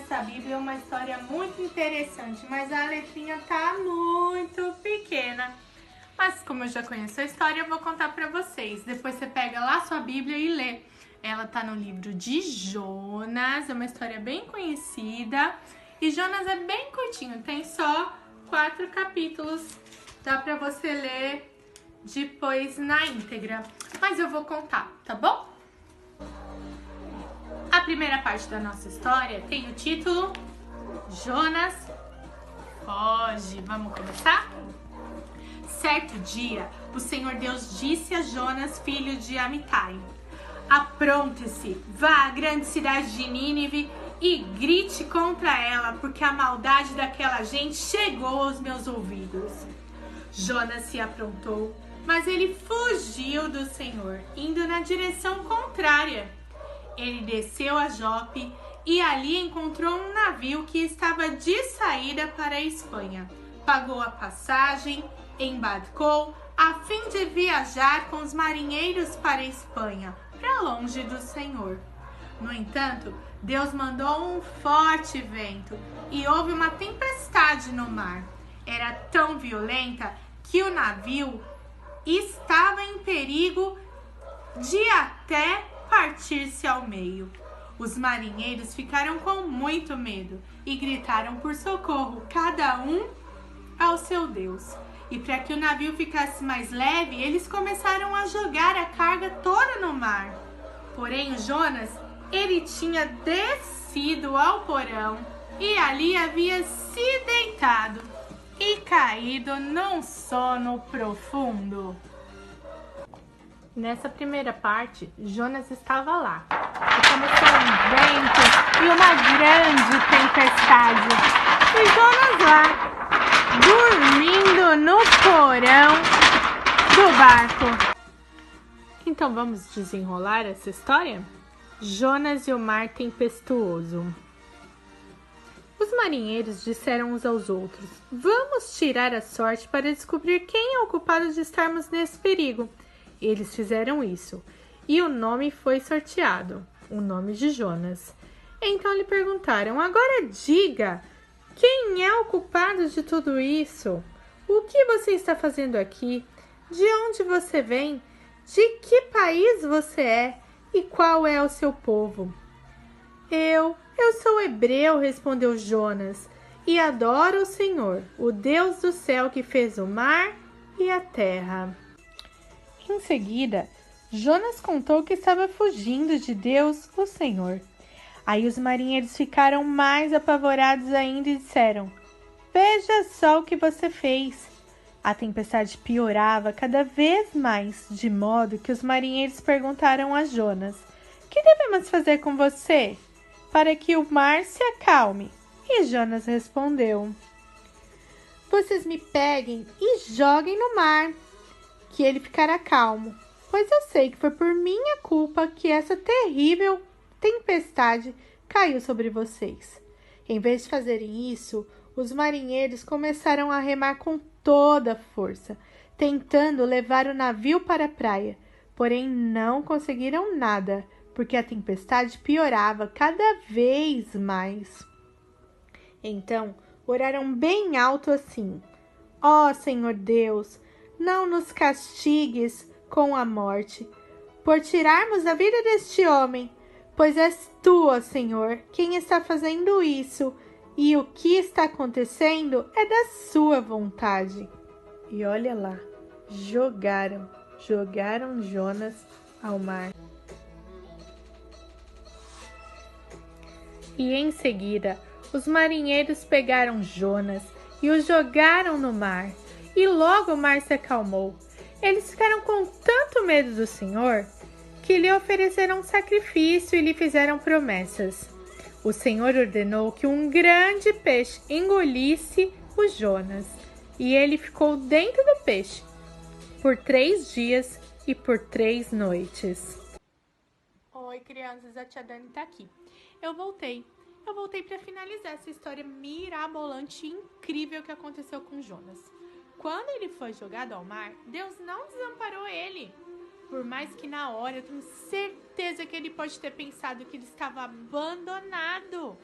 nessa Bíblia uma história muito interessante, mas a letrinha tá muito pequena. Mas como eu já conheço a história, eu vou contar pra vocês. Depois você pega lá sua Bíblia e lê. Ela tá no livro de Jonas, é uma história bem conhecida. E Jonas é bem curtinho, tem só 4 capítulos. Dá pra você ler depois na íntegra. Mas eu vou contar, tá bom? A primeira parte da nossa história tem o título Jonas foge. Vamos começar? Certo dia, o Senhor Deus disse a Jonas, filho de Amitai: apronte-se, vá à grande cidade de Nínive e grite contra ela, porque a maldade daquela gente chegou aos meus ouvidos. Jonas se aprontou, mas ele fugiu do Senhor, indo na direção contrária. Ele desceu a Jope e ali encontrou um navio que estava de saída para a Espanha. Pagou a passagem, embarcou, a fim de viajar com os marinheiros para a Espanha, para longe do Senhor. No entanto, Deus mandou um forte vento e houve uma tempestade no mar. Era tão violenta que o navio estava em perigo de até partir-se ao meio. Os marinheiros ficaram com muito medo e gritaram por socorro, cada um ao seu Deus. E para que o navio ficasse mais leve, eles começaram a jogar a carga toda no mar. Porém, o Jonas, ele tinha descido ao porão e ali havia se deitado e caído num sono profundo. Nessa primeira parte, Jonas estava lá. E começou um vento e uma grande tempestade. E Jonas lá, dormindo no porão do barco. Então vamos desenrolar essa história? Jonas e o mar tempestuoso. Os marinheiros disseram uns aos outros: vamos tirar a sorte para descobrir quem é o culpado de estarmos nesse perigo. Eles fizeram isso, e o nome foi sorteado, o nome de Jonas. Então lhe perguntaram: agora diga, quem é o culpado de tudo isso? O que você está fazendo aqui? De onde você vem? De que país você é? E qual é o seu povo? Eu sou hebreu, respondeu Jonas, e adoro o Senhor, o Deus do céu que fez o mar e a terra. Em seguida, Jonas contou que estava fugindo de Deus, o Senhor. Aí os marinheiros ficaram mais apavorados ainda e disseram: veja só o que você fez. A tempestade piorava cada vez mais, de modo que os marinheiros perguntaram a Jonas: que devemos fazer com você para que o mar se acalme? E Jonas respondeu: vocês me peguem e joguem no mar, que ele ficará calmo, pois eu sei que foi por minha culpa que essa terrível tempestade caiu sobre vocês. Em vez de fazerem isso, os marinheiros começaram a remar com toda a força, tentando levar o navio para a praia, porém não conseguiram nada, porque a tempestade piorava cada vez mais. Então, oraram bem alto assim: ó Senhor Deus, não nos castigues com a morte, por tirarmos a vida deste homem, pois és tu, ó Senhor, quem está fazendo isso, e o que está acontecendo é da sua vontade. E olha lá, jogaram Jonas ao mar. E em seguida, os marinheiros pegaram Jonas e o jogaram no mar. E logo o mar se acalmou. Eles ficaram com tanto medo do Senhor que lhe ofereceram sacrifício e lhe fizeram promessas. O Senhor ordenou que um grande peixe engolisse o Jonas, e ele ficou dentro do peixe por 3 dias e por 3 noites. Oi, crianças, a tia Dani tá aqui. Eu voltei para finalizar essa história mirabolante e incrível que aconteceu com Jonas. Quando ele foi jogado ao mar, Deus não desamparou ele. Por mais que na hora eu tenho certeza que ele pode ter pensado que ele estava abandonado.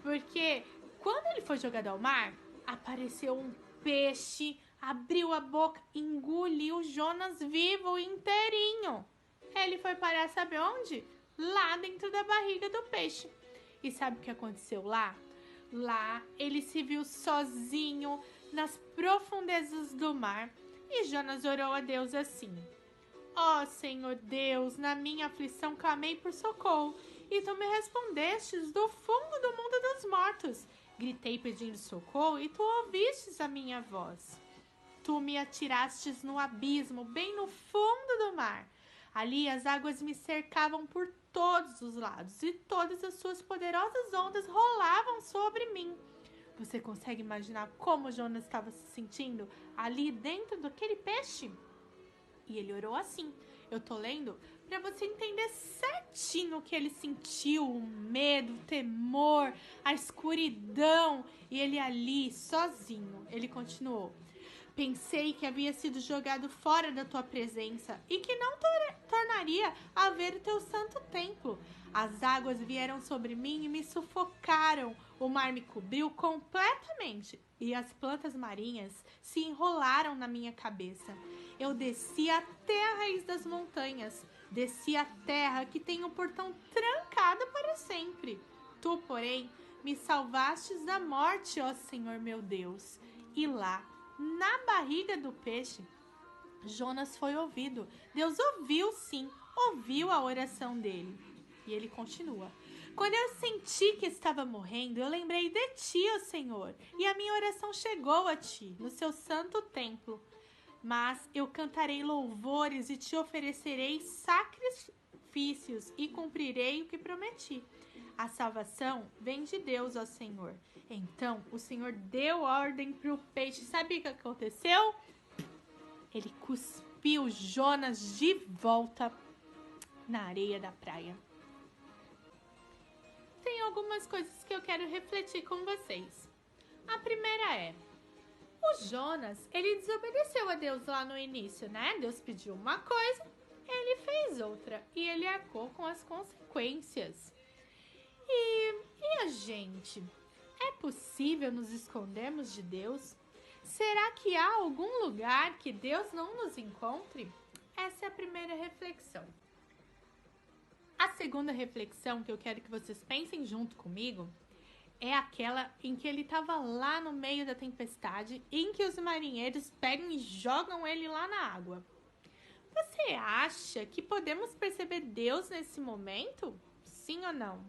Porque quando ele foi jogado ao mar, apareceu um peixe, abriu a boca, engoliu Jonas vivo inteirinho. Ele foi parar, sabe onde? Lá dentro da barriga do peixe. E sabe o que aconteceu lá? Lá ele se viu sozinho nas profundezas do mar. E Jonas orou a Deus assim: ó Senhor Deus, na minha aflição clamei por socorro, e tu me respondestes do fundo do mundo dos mortos. Gritei pedindo socorro, e tu ouvistes a minha voz. Tu me atirastes no abismo, bem no fundo do mar. Ali as águas me cercavam por todos os lados, e todas as suas poderosas ondas rolavam sobre mim. Você consegue imaginar como Jonas estava se sentindo ali dentro daquele peixe? E ele orou assim. Eu tô lendo para você entender certinho o que ele sentiu, o medo, o temor, a escuridão. E ele ali, sozinho, ele continuou: pensei que havia sido jogado fora da tua presença e que não tornaria a ver o teu santo templo. As águas vieram sobre mim e me sufocaram. O mar me cobriu completamente e as plantas marinhas se enrolaram na minha cabeça. Eu desci até a raiz das montanhas, desci a terra que tem o portão trancado para sempre. Tu, porém, me salvastes da morte, ó Senhor meu Deus. E lá, na barriga do peixe, Jonas foi ouvido. Deus ouviu, sim, ouviu a oração dele. E ele continua: quando eu senti que estava morrendo, eu lembrei de ti, ó Senhor, e a minha oração chegou a ti, no seu santo templo. Mas eu cantarei louvores e te oferecerei sacrifícios e cumprirei o que prometi. A salvação vem de Deus, ó Senhor. Então o Senhor deu ordem para o peixe. Sabe o que aconteceu? Ele cuspiu Jonas de volta na areia da praia. Tem algumas coisas que eu quero refletir com vocês. A primeira é: o Jonas, ele desobedeceu a Deus lá no início, né? Deus pediu uma coisa, ele fez outra e ele arcou com as consequências. E a gente? É possível nos escondermos de Deus? Será que há algum lugar que Deus não nos encontre? Essa é a primeira reflexão. A segunda reflexão que eu quero que vocês pensem junto comigo é aquela em que ele estava lá no meio da tempestade, em que os marinheiros pegam e jogam ele lá na água. Você acha que podemos perceber Deus nesse momento? Sim ou não?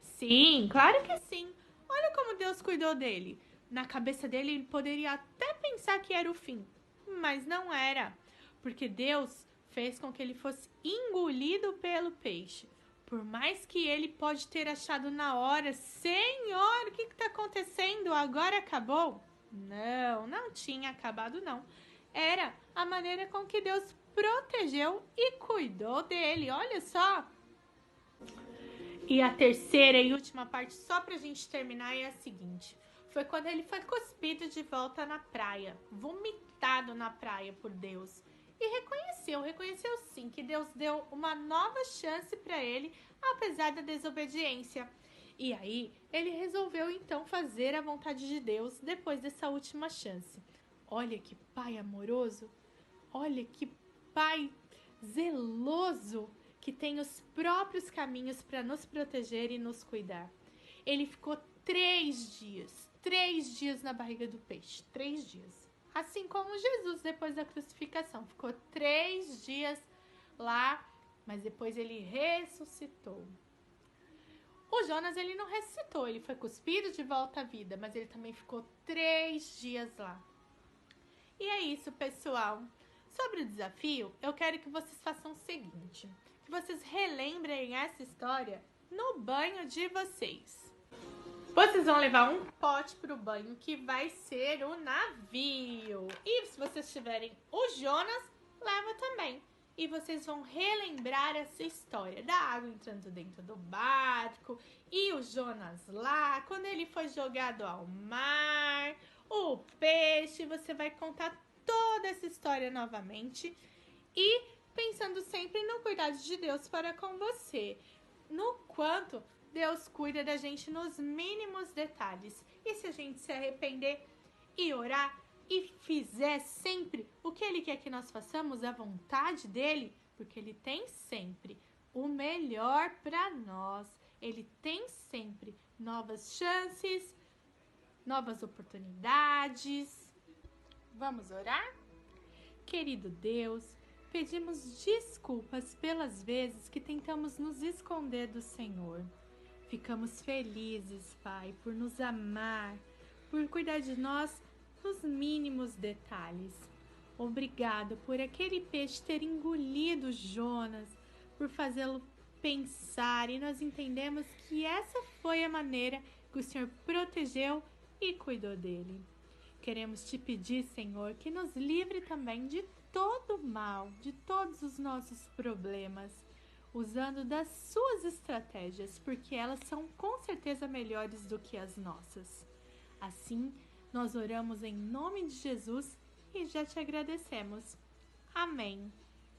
Sim, claro que sim. Olha como Deus cuidou dele. Na cabeça dele, ele poderia até pensar que era o fim, mas não era, porque Deus fez com que ele fosse engolido pelo peixe. Por mais que ele pode ter achado na hora: Senhor, o que está acontecendo? Agora acabou? Não, não tinha acabado não. Era a maneira com que Deus protegeu e cuidou dele, olha só. E a terceira e última parte, só pra gente terminar, é a seguinte: foi quando ele foi cuspido de volta na praia, vomitado na praia por Deus. E reconheceu sim que Deus deu uma nova chance para ele, apesar da desobediência. E aí, ele resolveu então fazer a vontade de Deus depois dessa última chance. Olha que pai amoroso, olha que pai zeloso, que tem os próprios caminhos para nos proteger e nos cuidar. Ele ficou 3 dias na barriga do peixe, 3 dias. Assim como Jesus depois da crucificação, ficou 3 dias lá, mas depois ele ressuscitou. O Jonas, ele não ressuscitou, ele foi cuspido de volta à vida, mas ele também ficou 3 dias lá. E é isso, pessoal. Sobre o desafio, eu quero que vocês façam o seguinte: que vocês relembrem essa história no banho de vocês. Vocês vão levar um pote para o banho, que vai ser o navio. E se vocês tiverem o Jonas, leva também. E vocês vão relembrar essa história da água entrando dentro do barco e o Jonas lá, quando ele foi jogado ao mar, o peixe. Você vai contar toda essa história novamente e pensando sempre no cuidado de Deus para com você, no quanto Deus cuida da gente nos mínimos detalhes. E se a gente se arrepender e orar e fizer sempre o que Ele quer que nós façamos, a vontade dEle, porque Ele tem sempre o melhor para nós. Ele tem sempre novas chances, novas oportunidades. Vamos orar? Querido Deus, pedimos desculpas pelas vezes que tentamos nos esconder do Senhor. Ficamos felizes, Pai, por nos amar, por cuidar de nós nos mínimos detalhes. Obrigado por aquele peixe ter engolido Jonas, por fazê-lo pensar, e nós entendemos que essa foi a maneira que o Senhor protegeu e cuidou dele. Queremos te pedir, Senhor, que nos livre também de todo o mal, de todos os nossos problemas, usando das suas estratégias, porque elas são com certeza melhores do que as nossas. Assim, nós oramos em nome de Jesus e já te agradecemos. Amém.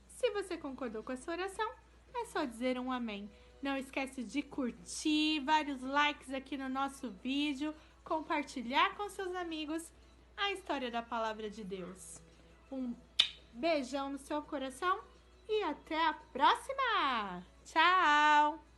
Se você concordou com essa oração, é só dizer um amém. Não esquece de curtir, vários likes aqui no nosso vídeo, compartilhar com seus amigos a história da Palavra de Deus. Um beijão no seu coração e até a próxima! Tchau!